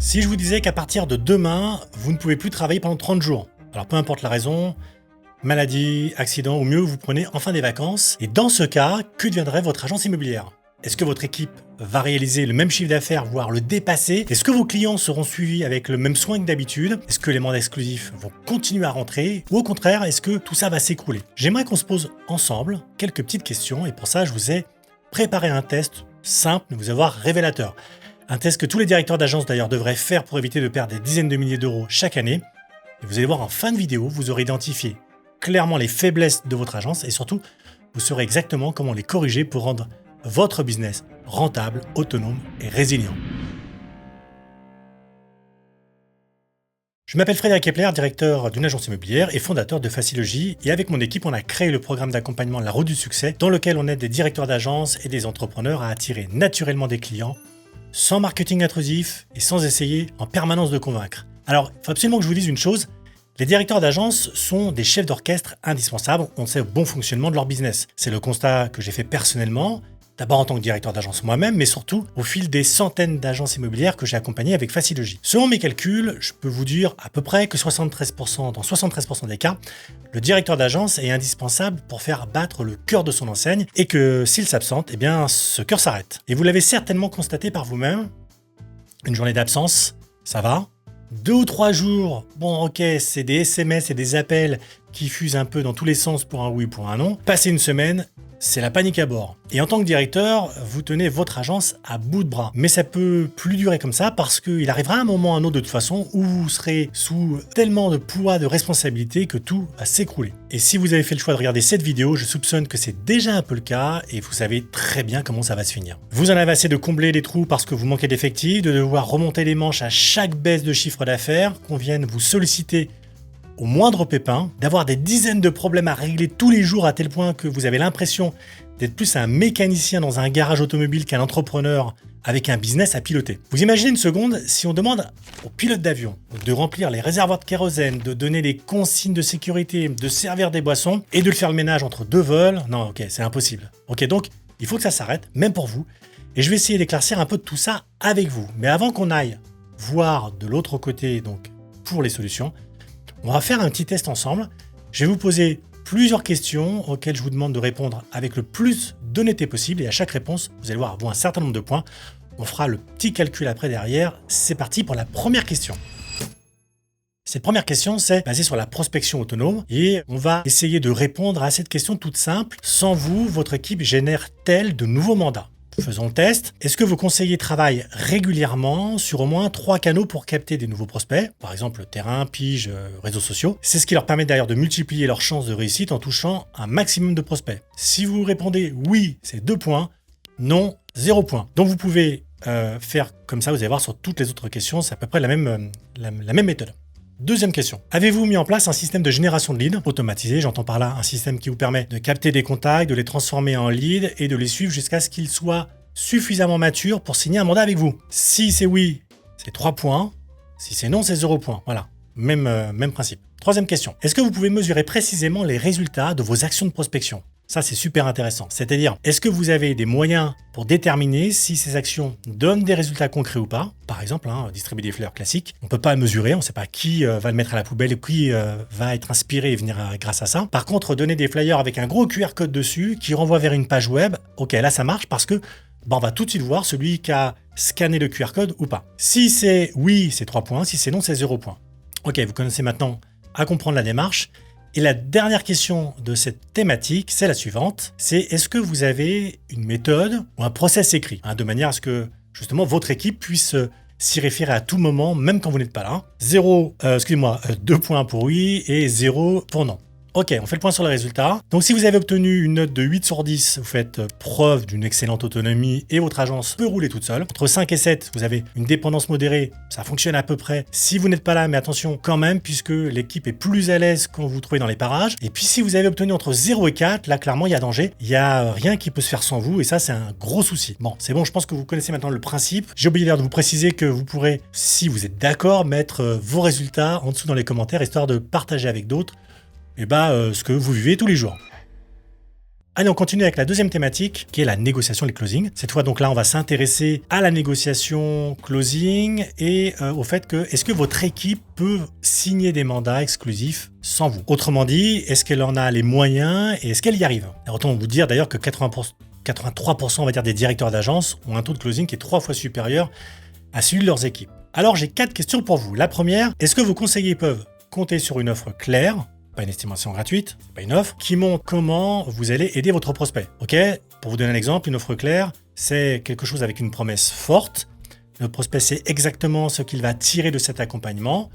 Si je vous disais qu'à partir de demain, vous ne pouvez plus travailler pendant 30 jours, alors peu importe la raison, maladie, accident ou mieux, vous prenez enfin des vacances, et dans ce cas, que deviendrait votre agence immobilière? Est-ce que votre équipe va réaliser le même chiffre d'affaires, voire le dépasser? Est-ce que vos clients seront suivis avec le même soin que d'habitude? Est-ce que les mandats exclusifs vont continuer à rentrer? Ou au contraire, est-ce que tout ça va s'écrouler? J'aimerais qu'on se pose ensemble quelques petites questions, et pour ça, je vous ai préparé un test simple, mais vous allez voir révélateur. Un test que tous les directeurs d'agence d'ailleurs devraient faire pour éviter de perdre des dizaines de milliers d'euros chaque année. Et vous allez voir en fin de vidéo, vous aurez identifié clairement les faiblesses de votre agence et surtout, vous saurez exactement comment les corriger pour rendre votre business rentable, autonome et résilient. Je m'appelle Frédéric Epler, directeur d'une agence immobilière et fondateur de Facilogy. Et avec mon équipe, on a créé le programme d'accompagnement La Route du Succès, dans lequel on aide des directeurs d'agence et des entrepreneurs à attirer naturellement des clients, sans marketing intrusif et sans essayer en permanence de convaincre. Alors, il faut absolument que je vous dise une chose, les directeurs d'agence sont des chefs d'orchestre indispensables, on sait au bon fonctionnement de leur business. C'est le constat que j'ai fait personnellement, d'abord en tant que directeur d'agence moi-même, mais surtout au fil des centaines d'agences immobilières que j'ai accompagnées avec Facilogy. Selon mes calculs, je peux vous dire à peu près que dans 73% des cas, le directeur d'agence est indispensable pour faire battre le cœur de son enseigne et que s'il s'absente, eh bien ce cœur s'arrête. Et vous l'avez certainement constaté par vous-même, une journée d'absence, ça va ? 2 ou 3 jours, bon ok, c'est des SMS et des appels qui fusent un peu dans tous les sens pour un oui ou pour un non. Passer une semaine, c'est la panique à bord. Et en tant que directeur, vous tenez votre agence à bout de bras. Mais ça peut plus durer comme ça parce qu'il arrivera un moment ou un autre de toute façon où vous serez sous tellement de poids de responsabilité que tout va s'écrouler. Et si vous avez fait le choix de regarder cette vidéo, je soupçonne que c'est déjà un peu le cas et vous savez très bien comment ça va se finir. Vous en avez assez de combler les trous parce que vous manquez d'effectifs, de devoir remonter les manches à chaque baisse de chiffre d'affaires, qu'on vienne vous solliciter au moindre pépin, d'avoir des dizaines de problèmes à régler tous les jours à tel point que vous avez l'impression d'être plus un mécanicien dans un garage automobile qu'un entrepreneur avec un business à piloter. Vous imaginez une seconde si on demande au pilote d'avion de remplir les réservoirs de kérosène, de donner des consignes de sécurité, de servir des boissons et de le faire le ménage entre 2 vols? Non, ok, c'est impossible. Ok, donc il faut que ça s'arrête, même pour vous. Et je vais essayer d'éclaircir un peu de tout ça avec vous. Mais avant qu'on aille voir de l'autre côté, donc pour les solutions, on va faire un petit test ensemble. Je vais vous poser plusieurs questions auxquelles je vous demande de répondre avec le plus d'honnêteté possible. Et à chaque réponse, vous allez voir un certain nombre de points. On fera le petit calcul après derrière. C'est parti pour la première question. Cette première question, c'est basée sur la prospection autonome. Et on va essayer de répondre à cette question toute simple. Sans vous, votre équipe génère-t-elle de nouveaux mandats? Faisons le test. Est-ce que vos conseillers travaillent régulièrement sur au moins 3 canaux pour capter des nouveaux prospects? Par exemple, terrain, pige, réseaux sociaux. C'est ce qui leur permet d'ailleurs de multiplier leurs chances de réussite en touchant un maximum de prospects. Si vous répondez oui, c'est 2 points. Non, 0 point. Donc vous pouvez faire comme ça, vous allez voir sur toutes les autres questions, c'est à peu près la même méthode. Deuxième question. Avez-vous mis en place un système de génération de leads automatisé? J'entends par là un système qui vous permet de capter des contacts, de les transformer en leads et de les suivre jusqu'à ce qu'ils soient suffisamment matures pour signer un mandat avec vous. Si c'est oui, c'est 3 points. Si c'est non, c'est 0 points. Voilà, même principe. Troisième question. Est-ce que vous pouvez mesurer précisément les résultats de vos actions de prospection? Ça, c'est super intéressant. C'est-à-dire, est-ce que vous avez des moyens pour déterminer si ces actions donnent des résultats concrets ou pas? Par exemple, distribuer des fleurs classiques, on ne peut pas mesurer, on ne sait pas qui va le mettre à la poubelle et qui va être inspiré et venir grâce à ça. Par contre, donner des flyers avec un gros QR code dessus qui renvoie vers une page web, ok, là ça marche parce que on va tout de suite voir celui qui a scanné le QR code ou pas. Si c'est oui, c'est 3 points, si c'est non, c'est 0 points. Ok, vous connaissez maintenant à comprendre la démarche. Et la dernière question de cette thématique, c'est la suivante. C'est est-ce que vous avez une méthode ou un process écrit, de manière à ce que justement votre équipe puisse s'y référer à tout moment, même quand vous n'êtes pas là. 2 points pour oui et 0 pour non. Ok, on fait le point sur les résultats. Donc si vous avez obtenu une note de 8 sur 10, vous faites preuve d'une excellente autonomie et votre agence peut rouler toute seule. Entre 5 et 7, vous avez une dépendance modérée, ça fonctionne à peu près. Si vous n'êtes pas là, mais attention quand même, puisque l'équipe est plus à l'aise quand vous vous trouvez dans les parages. Et puis si vous avez obtenu entre 0 et 4, là clairement il y a danger. Il n'y a rien qui peut se faire sans vous et ça c'est un gros souci. Bon, c'est bon, je pense que vous connaissez maintenant le principe. J'ai oublié d'ailleurs de vous préciser que vous pourrez, si vous êtes d'accord, mettre vos résultats en dessous dans les commentaires, histoire de partager avec d'autres ce que vous vivez tous les jours. Allez, on continue avec la deuxième thématique, qui est la négociation, les closing. Cette fois, donc là, on va s'intéresser à la négociation closing et au fait que, est-ce que votre équipe peut signer des mandats exclusifs sans vous? Autrement dit, est-ce qu'elle en a les moyens et est-ce qu'elle y arrive? Alors, autant vous dire d'ailleurs que 83% on va dire, des directeurs d'agence ont un taux de closing qui est 3 fois supérieur à celui de leurs équipes. Alors, j'ai 4 questions pour vous. La première, est-ce que vos conseillers peuvent compter sur une offre claire, pas une estimation gratuite, pas une offre, qui montre comment vous allez aider votre prospect. Ok? Pour vous donner un exemple, une offre claire, c'est quelque chose avec une promesse forte. Le prospect sait exactement ce qu'il va tirer de cet accompagnement.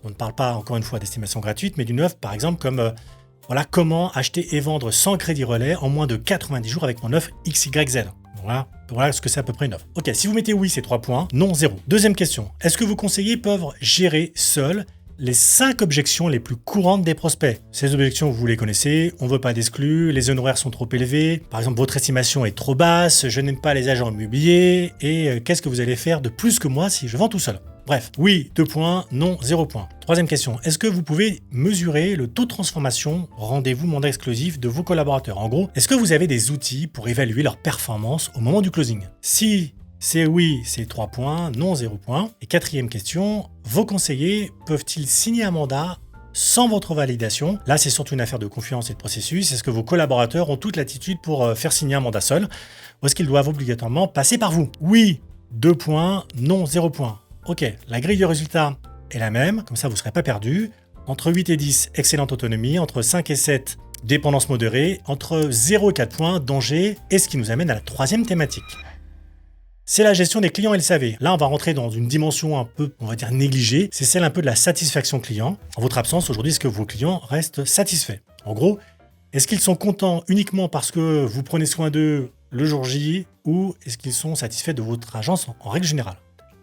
On ne parle pas encore une fois d'estimation gratuite, mais d'une offre par exemple comme voilà, comment acheter et vendre sans crédit relais en moins de 90 jours avec mon offre XYZ. Voilà ce que c'est à peu près une offre. Ok, si vous mettez oui, c'est 3 points, non 0. Deuxième question, est-ce que vos conseillers peuvent gérer seuls les 5 objections les plus courantes des prospects? Ces objections, vous les connaissez, on ne veut pas d'exclus, les honoraires sont trop élevés, par exemple votre estimation est trop basse, je n'aime pas les agents immobiliers, et qu'est-ce que vous allez faire de plus que moi si je vends tout seul? Bref, oui, 2 points, non, 0 points. Troisième question, est-ce que vous pouvez mesurer le taux de transformation rendez-vous mandat exclusif de vos collaborateurs? En gros, est-ce que vous avez des outils pour évaluer leur performance au moment du closing? Si c'est oui, c'est 3 points, non 0 points. Et quatrième question, vos conseillers peuvent-ils signer un mandat sans votre validation? Là, c'est surtout une affaire de confiance et de processus. Est-ce que vos collaborateurs ont toute l'attitude pour faire signer un mandat seul? Ou est-ce qu'ils doivent obligatoirement passer par vous? Oui, 2 points, non 0 points. Ok, la grille de résultats est la même, comme ça vous ne serez pas perdu. Entre 8 et 10, excellente autonomie. Entre 5 et 7, dépendance modérée. Entre 0 et 4 points, danger. Et ce qui nous amène à la troisième thématique. C'est la gestion des clients LCAV. Là, on va rentrer dans une dimension un peu, on va dire, négligée. C'est celle un peu de la satisfaction client. En votre absence, aujourd'hui, est-ce que vos clients restent satisfaits? En gros, est-ce qu'ils sont contents uniquement parce que vous prenez soin d'eux le jour J ou est-ce qu'ils sont satisfaits de votre agence en règle générale?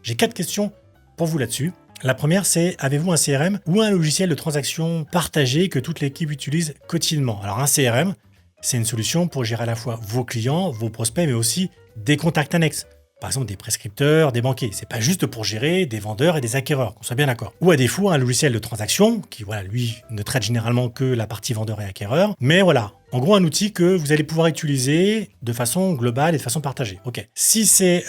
J'ai 4 questions pour vous là-dessus. La première, c'est avez-vous un CRM ou un logiciel de transaction partagé que toute l'équipe utilise quotidiennement? Alors, un CRM, c'est une solution pour gérer à la fois vos clients, vos prospects, mais aussi des contacts annexes. Par exemple, des prescripteurs, des banquiers. C'est pas juste pour gérer des vendeurs et des acquéreurs, qu'on soit bien d'accord. Ou à défaut, un logiciel de transaction, qui, voilà, lui, ne traite généralement que la partie vendeur et acquéreur. Mais voilà, en gros, un outil que vous allez pouvoir utiliser de façon globale et de façon partagée. Ok. Si c'est,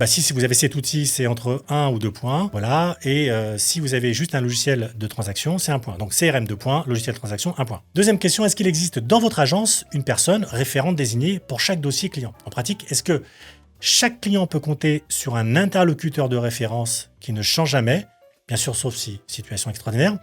si vous avez cet outil, c'est entre 1 ou 2 points. Voilà. Et si vous avez juste un logiciel de transaction, c'est 1 point. Donc CRM 2 points, logiciel de transaction 1 point. Deuxième question, est-ce qu'il existe dans votre agence une personne référente désignée pour chaque dossier client? En pratique, est-ce que chaque client peut compter sur un interlocuteur de référence qui ne change jamais, bien sûr sauf si situation extraordinaire,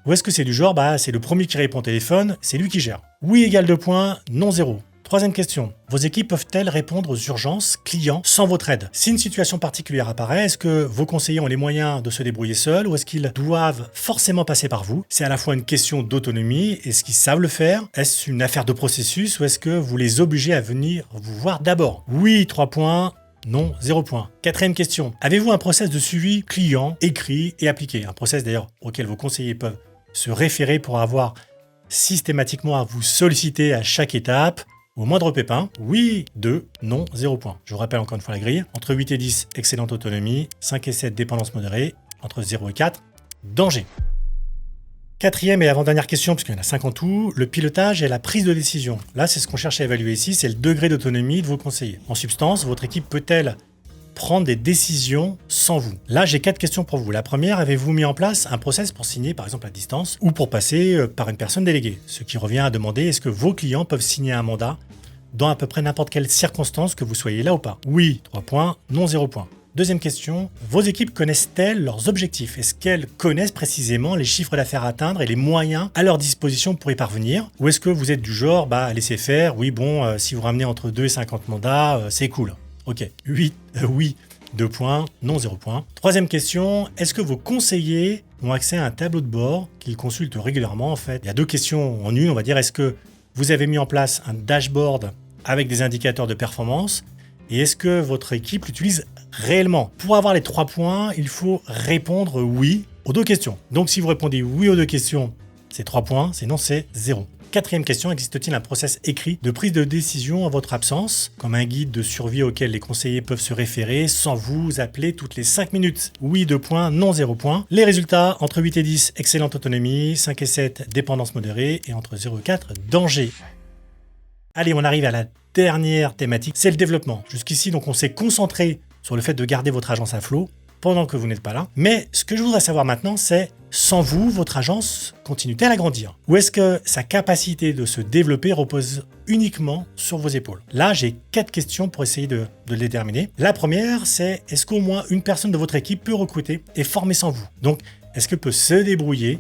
ou est-ce que c'est du genre, c'est le premier qui répond au téléphone, c'est lui qui gère? Oui égale 2 points, non 0. Troisième question, vos équipes peuvent-elles répondre aux urgences clients sans votre aide? Si une situation particulière apparaît, est-ce que vos conseillers ont les moyens de se débrouiller seuls ou est-ce qu'ils doivent forcément passer par vous? C'est à la fois une question d'autonomie, est-ce qu'ils savent le faire? Est-ce une affaire de processus ou est-ce que vous les obligez à venir vous voir d'abord? Oui, 3 points. Non, 0 points. Quatrième question. Avez-vous un process de suivi client écrit et appliqué? Un process d'ailleurs auquel vos conseillers peuvent se référer pour avoir systématiquement à vous solliciter à chaque étape. Au moindre pépin, oui, 2, non, 0 points. Je vous rappelle encore une fois la grille. Entre 8 et 10, excellente autonomie. 5 et 7, dépendance modérée. Entre 0 et 4, danger. Quatrième et avant-dernière question, puisqu'il y en a 5 en tout, le pilotage et la prise de décision. Là, c'est ce qu'on cherche à évaluer ici, c'est le degré d'autonomie de vos conseillers. En substance, votre équipe peut-elle prendre des décisions sans vous? Là, j'ai 4 questions pour vous. La première, avez-vous mis en place un process pour signer, par exemple, à distance ou pour passer par une personne déléguée? Ce qui revient à demander, est-ce que vos clients peuvent signer un mandat dans à peu près n'importe quelle circonstance que vous soyez là ou pas? Oui, 3 points, non, 0 points. Deuxième question, vos équipes connaissent-elles leurs objectifs? Est-ce qu'elles connaissent précisément les chiffres d'affaires à atteindre et les moyens à leur disposition pour y parvenir? Ou est-ce que vous êtes du genre, laissez faire, oui bon, si vous ramenez entre 2 et 50 mandats, c'est cool. Ok, oui, 2 points, non 0 points. Troisième question, est-ce que vos conseillers ont accès à un tableau de bord qu'ils consultent régulièrement en fait? Il y a 2 questions en une, on va dire, est-ce que vous avez mis en place un dashboard avec des indicateurs de performance? Et est-ce que votre équipe l'utilise réellement? Pour avoir les 3 points, il faut répondre oui aux 2 questions. Donc si vous répondez oui aux 2 questions, c'est 3 points, sinon c'est 0. Quatrième question, existe-t-il un process écrit de prise de décision en votre absence, comme un guide de survie auquel les conseillers peuvent se référer sans vous appeler toutes les 5 minutes? Oui, 2 points, non 0 points. Les résultats, entre 8 et 10, excellente autonomie, 5 et 7, dépendance modérée, et entre 0 et 4, danger. Allez, on arrive à la dernière thématique, c'est le développement. Jusqu'ici, donc, on s'est concentré sur le fait de garder votre agence à flot pendant que vous n'êtes pas là. Mais ce que je voudrais savoir maintenant, c'est sans vous, votre agence continue-t-elle à grandir? Ou est-ce que sa capacité de se développer repose uniquement sur vos épaules? Là, j'ai 4 questions pour essayer de le déterminer. La première, c'est est-ce qu'au moins une personne de votre équipe peut recruter et former sans vous? Donc, est-ce qu'elle peut se débrouiller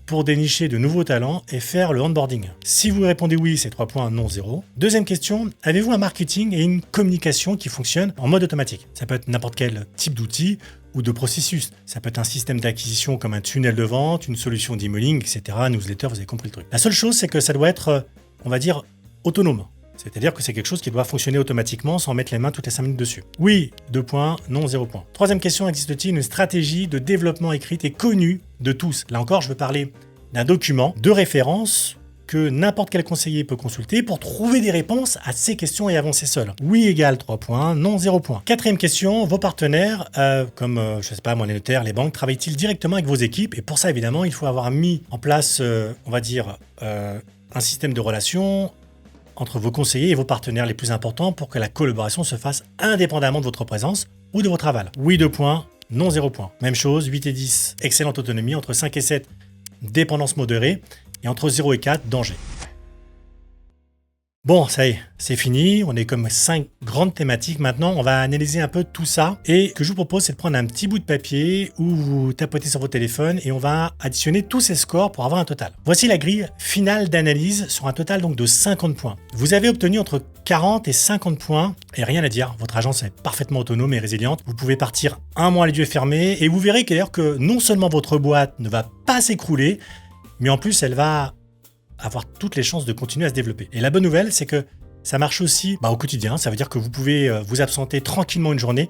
pour dénicher de nouveaux talents et faire le onboarding? Si vous répondez oui, c'est 3 points, non 0. Deuxième question, avez-vous un marketing et une communication qui fonctionnent en mode automatique? Ça peut être n'importe quel type d'outil ou de processus. Ça peut être un système d'acquisition comme un tunnel de vente, une solution d'emailing, etc., newsletter, vous avez compris le truc. La seule chose, c'est que ça doit être, on va dire, autonome. C'est-à-dire que c'est quelque chose qui doit fonctionner automatiquement sans mettre les mains toutes les 5 minutes dessus. Oui, 2 points, non 0 points. Troisième question, existe-t-il une stratégie de développement écrite et connue de tous? Là encore, je veux parler d'un document de référence que n'importe quel conseiller peut consulter pour trouver des réponses à ces questions et avancer seul. Oui égale 3 points, non 0 points. Quatrième question, vos partenaires, comme je sais pas moi, les notaires, les banques, travaillent-ils directement avec vos équipes? Et pour ça, évidemment, il faut avoir mis en place, on va dire, un système de relations entre vos conseillers et vos partenaires les plus importants pour que la collaboration se fasse indépendamment de votre présence ou de votre aval. Oui 2 points, non 0 points. Même chose, 8 et 10, excellente autonomie, entre 5 et 7, dépendance modérée, et entre 0 et 4, danger. Bon, ça y est, c'est fini. On est comme 5 grandes thématiques. Maintenant, on va analyser un peu tout ça. Et ce que je vous propose, c'est de prendre un petit bout de papier où vous tapotez sur votre téléphone et on va additionner tous ces scores pour avoir un total. Voici la grille finale d'analyse sur un total donc de 50 points. Vous avez obtenu entre 40 et 50 points et rien à dire. Votre agence est parfaitement autonome et résiliente. Vous pouvez partir un mois les yeux fermés et vous verrez d'ailleurs que non seulement votre boîte ne va pas s'écrouler, mais en plus, elle va avoir toutes les chances de continuer à se développer. Et la bonne nouvelle, c'est que ça marche aussi au quotidien. Ça veut dire que vous pouvez vous absenter tranquillement une journée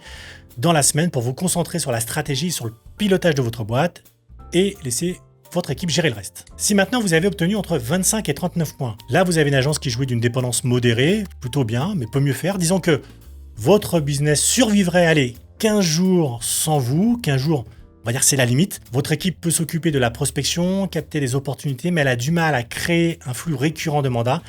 dans la semaine pour vous concentrer sur la stratégie, sur le pilotage de votre boîte et laisser votre équipe gérer le reste. Si maintenant vous avez obtenu entre 25 et 39 points, là vous avez une agence qui jouit d'une dépendance modérée, plutôt bien, mais peut mieux faire. Disons que votre business survivrait, allez, 15 jours sans vous, 15 jours, on va dire que c'est la limite. Votre équipe peut s'occuper de la prospection, capter des opportunités, mais elle a du mal à créer un flux récurrent de mandats.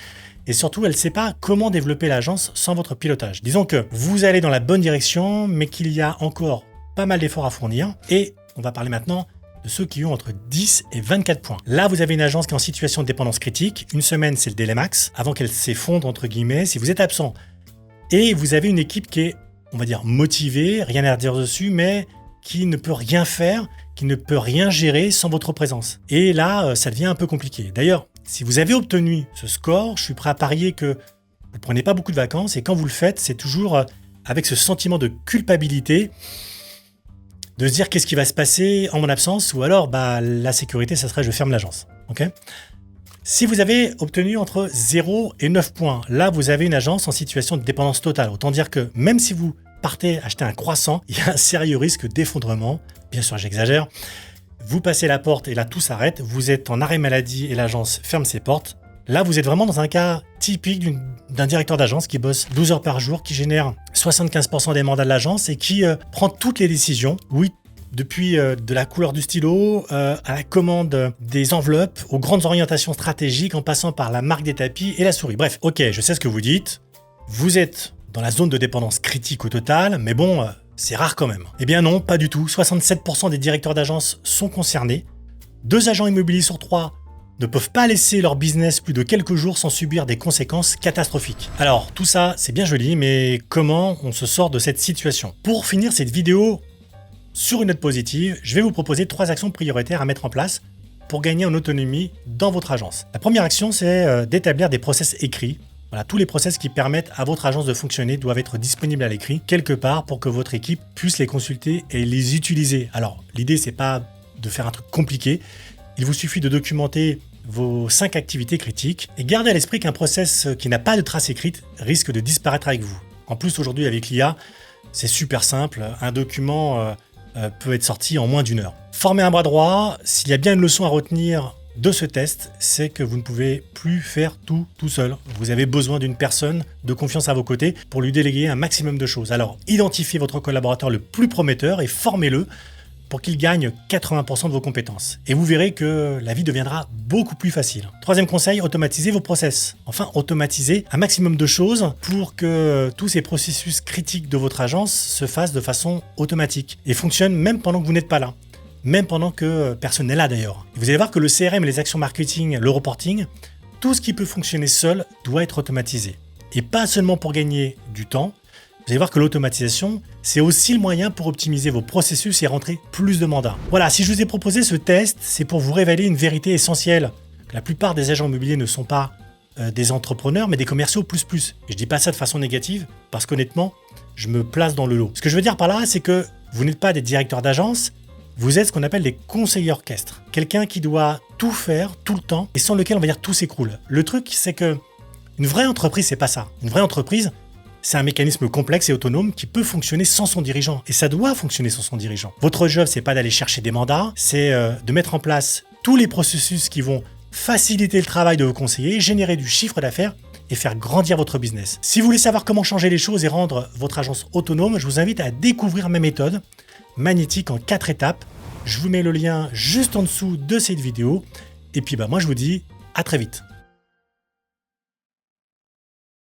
Et surtout, elle ne sait pas comment développer l'agence sans votre pilotage. Disons que vous allez dans la bonne direction, mais qu'il y a encore pas mal d'efforts à fournir. Et on va parler maintenant de ceux qui ont entre 10 et 24 points. Là, vous avez une agence qui est en situation de dépendance critique. Une semaine, c'est le délai max, avant qu'elle s'effondre, entre guillemets, si vous êtes absent. Et vous avez une équipe qui est, on va dire, motivée, rien à dire dessus, mais qui ne peut rien faire, qui ne peut rien gérer sans votre présence. Et là, ça devient un peu compliqué. D'ailleurs, si vous avez obtenu ce score, je suis prêt à parier que vous ne prenez pas beaucoup de vacances et quand vous le faites, c'est toujours avec ce sentiment de culpabilité de se dire qu'est-ce qui va se passer en mon absence ou alors la sécurité, ça serait je ferme l'agence. Okay ? Si vous avez obtenu entre 0 et 9 points, là, vous avez une agence en situation de dépendance totale. Autant dire que même si vous partez acheter un croissant, il y a un sérieux risque d'effondrement. Bien sûr, j'exagère. Vous passez la porte et là, tout s'arrête. Vous êtes en arrêt maladie et l'agence ferme ses portes. Là, vous êtes vraiment dans un cas typique d'un directeur d'agence qui bosse 12 heures par jour, qui génère 75% des mandats de l'agence et qui prend toutes les décisions. Oui, depuis de la couleur du stylo à la commande des enveloppes, aux grandes orientations stratégiques, en passant par la marque des tapis et la souris. Bref, ok, je sais ce que vous dites. Vous êtes dans la zone de dépendance critique au total, mais bon, c'est rare quand même. Eh bien non, pas du tout. 67% des directeurs d'agence sont concernés. 2 agents immobiliers sur 3 ne peuvent pas laisser leur business plus de quelques jours sans subir des conséquences catastrophiques. Alors, tout ça, c'est bien joli, mais comment on se sort de cette situation? Pour finir cette vidéo sur une note positive, je vais vous proposer 3 actions prioritaires à mettre en place pour gagner en autonomie dans votre agence. La première action, c'est d'établir des process écrits. Voilà, tous les process qui permettent à votre agence de fonctionner doivent être disponibles à l'écrit quelque part pour que votre équipe puisse les consulter et les utiliser. Alors, l'idée, c'est pas de faire un truc compliqué. Il vous suffit de documenter vos 5 activités critiques et gardez à l'esprit qu'un process qui n'a pas de trace écrite risque de disparaître avec vous. En plus, aujourd'hui, avec l'IA, c'est super simple. Un document peut être sorti en moins d'1 heure. Formez un bras droit. S'il y a bien une leçon à retenir de ce test, c'est que vous ne pouvez plus faire tout seul. Vous avez besoin d'une personne de confiance à vos côtés pour lui déléguer un maximum de choses. Alors, identifiez votre collaborateur le plus prometteur et formez-le pour qu'il gagne 80% de vos compétences. Et vous verrez que la vie deviendra beaucoup plus facile. Troisième conseil, automatisez vos process. Enfin, automatisez un maximum de choses pour que tous ces processus critiques de votre agence se fassent de façon automatique et fonctionnent même pendant que vous n'êtes pas là. Même pendant que personne n'est là d'ailleurs. Et vous allez voir que le CRM, les actions marketing, le reporting, tout ce qui peut fonctionner seul doit être automatisé. Et pas seulement pour gagner du temps. Vous allez voir que l'automatisation, c'est aussi le moyen pour optimiser vos processus et rentrer plus de mandats. Voilà, si je vous ai proposé ce test, c'est pour vous révéler une vérité essentielle. La plupart des agents immobiliers ne sont pas des entrepreneurs, mais des commerciaux plus. Et je dis pas ça de façon négative, parce qu'honnêtement, je me place dans le lot. Ce que je veux dire par là, c'est que vous n'êtes pas des directeurs d'agence, vous êtes ce qu'on appelle des conseillers orchestres. Quelqu'un qui doit tout faire, tout le temps, et sans lequel, on va dire, tout s'écroule. Le truc, c'est que une vraie entreprise, c'est pas ça. Une vraie entreprise, c'est un mécanisme complexe et autonome qui peut fonctionner sans son dirigeant. Et ça doit fonctionner sans son dirigeant. Votre job, c'est pas d'aller chercher des mandats, c'est de mettre en place tous les processus qui vont faciliter le travail de vos conseillers, générer du chiffre d'affaires et faire grandir votre business. Si vous voulez savoir comment changer les choses et rendre votre agence autonome, je vous invite à découvrir ma méthode magnétique en 4 étapes. Je vous mets le lien juste en dessous de cette vidéo. Et puis moi, je vous dis à très vite.